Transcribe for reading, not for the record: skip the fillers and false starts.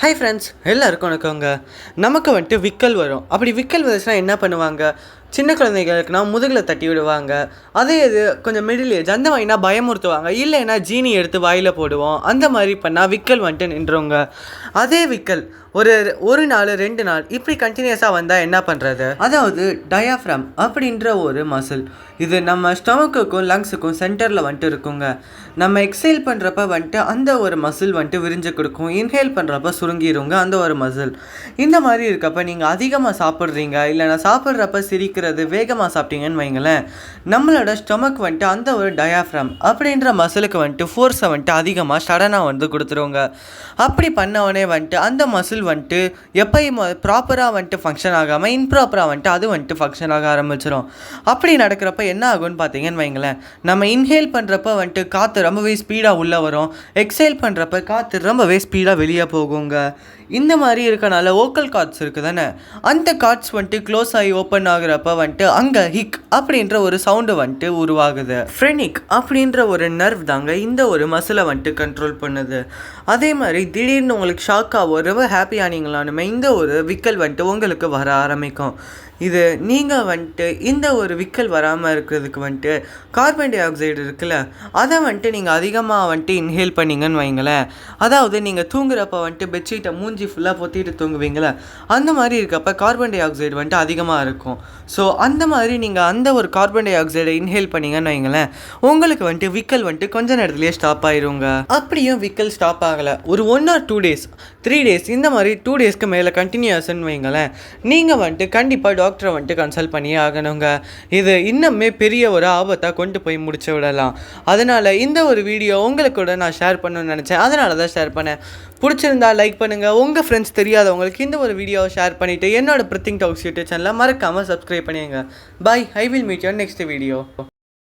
Hi friends, எல்லாருக்கும் வணக்கங்க. நமக்கு வந்துட்டு விக்கல் வரும். அப்படி விக்கல் வந்துச்சுன்னா என்ன பண்ணுவாங்க? சின்ன குழந்தைகளுக்குனா முதுகில் தட்டி விடுவாங்க. அதே இது கொஞ்சம் மிடில் ஏஜ் அந்த மாதிரினா பயமுறுத்துவாங்க. இல்லைன்னா ஜீனி எடுத்து வாயில் போடுவோம். அந்த மாதிரி பண்ணால் விக்கல் வந்துட்டு நின்றவங்க. அதே விக்கல் ஒரு நாள் 2 நாள் இப்படி கண்டினியூஸாக வந்தால் என்ன பண்ணுறது? அதாவது டயாஃப்ராம் அப்படின்ற ஒரு மசில். இது நம்ம ஸ்டொமக்குக்கும் லங்ஸுக்கும் சென்டரில் வந்துட்டு இருக்குங்க. நம்ம எக்ஸேல் பண்ணுறப்ப வந்துட்டு அந்த ஒரு மசில் வந்துட்டு விரிஞ்சு கொடுக்கும். இன்ஹேல் பண்ணுறப்ப சுருங்கிடுங்க அந்த ஒரு மசில். இந்த மாதிரி இருக்கப்போ நீங்கள் அதிகமாக சாப்பிட்றீங்க, இல்லைனா சாப்பிட்றப்ப சிரிக்கிறது, வேகமாக சாப்பிட்டீங்கன்னு வைங்களேன், நம்மளோட ஸ்டொமக் வந்துட்டு அந்த ஒரு டயாஃப்ராம் அப்படின்ற மசிலுக்கு வந்துட்டு ஃபோர்ஸை வந்துட்டு அதிகமாக சடனாக வந்து கொடுத்துருவோங்க. அப்படி பண்ணவொடனே வந்துட்டு அந்த மசில் வந்துட்டு எப்பயும் ப்ராப்பராக வந்துட்டு ஃபங்க்ஷன் ஆகாமல் இன்ப்ராப்பராக வந்துட்டு அது வந்துட்டு ஃபங்க்ஷன் ஆக ஆரம்பிச்சிடும். அப்படி நடக்கிறப்ப என்ன ஆகும்னு பார்த்தீங்கன்னு வைங்களேன், நம்ம இன்ஹேல் பண்ணுறப்ப வந்துட்டு காற்று ரொம்பவே ஸ்பீடாக உள்ளே வரும். எக்ஸேல் பண்ணுறப்ப காற்று ரொம்பவே ஸ்பீடாக வெளியே போகுங்க. இந்த மாதிரி இருக்கனால வோக்கல் கார்ட்ஸ் இருக்குது தானே, அந்த கார்ட்ஸ் வந்துட்டு க்ளோஸ் ஆகி ஓப்பன் ஆகுறப்ப வந்துட்டு அங்கே ஹிக் அப்படின்ற ஒரு சவுண்டு வந்துட்டு உருவாகுது. ஃப்ரெனிக் அப்படின்ற ஒரு நர்வ் தாங்க இந்த ஒரு மசிலை வந்துட்டு கண்ட்ரோல் பண்ணுது. அதே மாதிரி திடீர்னு உங்களுக்கு ஷாக்காக ரொம்ப ஹாப்பி ஆனீங்களானுமே இந்த ஒரு விக்கல் வந்துட்டு உங்களுக்கு வர ஆரம்பிக்கும். இது நீங்கள் வந்துட்டு இந்த ஒரு விக்கல் வராமல் இருக்கிறதுக்கு வந்துட்டு கார்பன் டை ஆக்சைடு இருக்குல்ல, அதை வந்துட்டு நீங்கள் அதிகமாக வந்துட்டு இன்ஹேல் பண்ணிங்கன்னு வைங்களேன். அதாவது நீங்கள் தூங்குறப்ப வந்துட்டு பெட்ஷீட்டை மூஞ்சி ஃபுல்லாக பொத்திட்டு தூங்குவீங்களே, அந்த மாதிரி இருக்கப்போ கார்பன் டை ஆக்சைடு வந்துட்டு அதிகமாக இருக்கும். ஸோ அந்த மாதிரி நீங்கள் அந்த ஒரு கார்பன் டை ஆக்சைடை இன்ஹேல் பண்ணிங்கன்னு வைங்களேன், உங்களுக்கு வந்துட்டு விக்கல் வந்துட்டு கொஞ்ச நேரத்துலேயே ஸ்டாப் ஆயிருங்க. அப்படியும் விக்கல் ஸ்டாப் ஆகலை, ஒரு 1 or 2 days 3 days இந்த மாதிரி 2 daysக்கு மேலே கண்டினியூஸ்ன்னு வைங்களேன், நீங்கள் வந்துட்டு கண்டிப்பாக டாக்டரை வந்துட்டு கன்சல்ட் பண்ணியே ஆகணுங்க. இது இன்னுமே பெரிய ஒரு ஆபத்தாக கொண்டு போய் முடிச்சு விடலாம். அதனால் இந்த ஒரு வீடியோ உங்களுக்கு கூட நான் ஷேர் பண்ணணும்னு நினச்சேன், அதனால தான் ஷேர் பண்ணேன். பிடிச்சிருந்தா லைக் பண்ணுங்கள். உங்கள் ஃப்ரெண்ட்ஸ் தெரியாதவங்களுக்கு இந்த ஒரு வீடியோவை ஷேர் பண்ணிவிட்டு என்னோட பிரத்திங் டாக்ஸ் யூடியூப் சேனலை மறக்காமல் சப்ஸ்கிரைப் பண்ணிடுங்க. Bye. I will meet you next video.